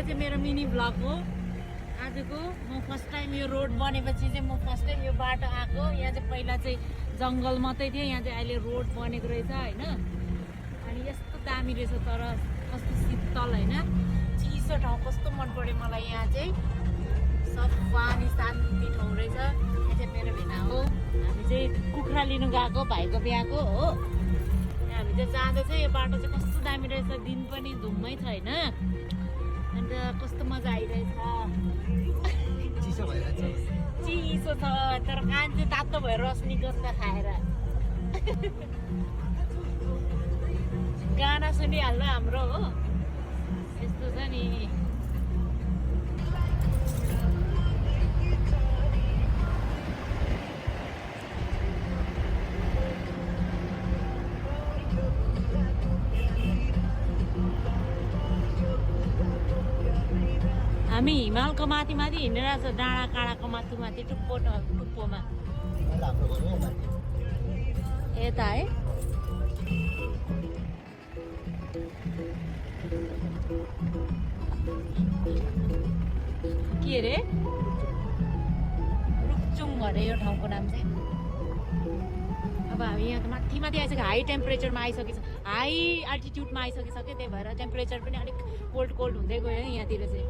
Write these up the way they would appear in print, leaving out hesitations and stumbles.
चाहिँ मेरो mini vlog हो आजको। म फर्स्ट टाइम यो रोड बनेपछि चाहिँ म फर्स्ट टाइम यो बाटो आएको। यहाँ चाहिँ पहिला चाहिँ जङ्गल मात्रै थियो, यहाँ चाहिँ अहिले रोड बनेको रहेछ होइन। अनि यस्तो दामी रहेछ, तर कस्तो शीतल होइन, चिसो ठाउँ कस्तो मन पर्यो मलाई। यहाँ चाहिँ सफा अनि शान्ति ठाउँ रहेछ। यहाँ चाहिँ मेरो भेना हो, हामी चाहिँ कुखुरा लिनु गएको भाइको बिहाको हो। हामी चाहिँ जाँदैछ, यो बाटो चाहिँ कस्तो दामी रहेछ, दिन पनि धुम्मै छ होइन। अन्त कस्तो मजा आइरहेछ, चिसो छ तर कान चाहिँ तातो भएर रसनीगन्धा खाएर गाना सुनिहाल्नु हाम्रो हो, यस्तो छ नि। हामी हिमालको माथि माथि हिँडिरहेको छ, डाँडा काँडाको माथि माथि टुप्पोमा। यता है के अरे रुक्चुङ अरे यो ठाउँको नाम चाहिँ। अब हामी यहाँ त माथि माथि आइसक्यो, हाई टेम्परेचरमा आइसकेछ, हाई अल्टिट्युडमा आइसकिसक्यो। त्यही भएर टेम्परेचर पनि अलिक कोल्ड कोल्ड हुँदै गयो है यहाँतिर चाहिँ,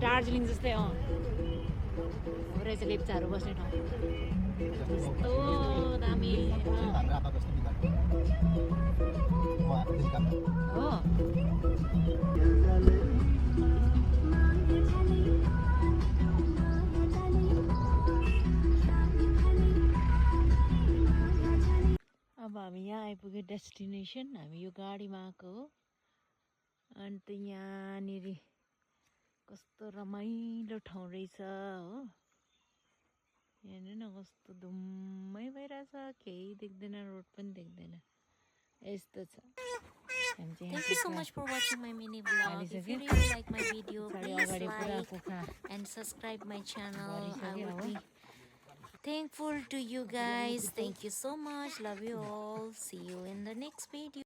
दार्जिलिङ जस्तै हो रहेछ लेप्चाहरू बस्ने ठाउँ। यस्तो दामी हो। अब हामी यहाँ आइपुग्यो डेस्टिनेसन। हामी यो गाडीमा आएको हो। अन्त यहाँनिर कस्तो रमाइलो ठाउँ रहेछ हो। हेर्नु न कस्तो धुम्मै भइरहेछ, केही देख्दैन, रोड पनि देख्दैन, यस्तो छ। Thank you so much for watching my mini vlog. If you really like my video, please like and subscribe my channel. I would be thankful to you guys. Thank you so much. Love you all. See you in the next video.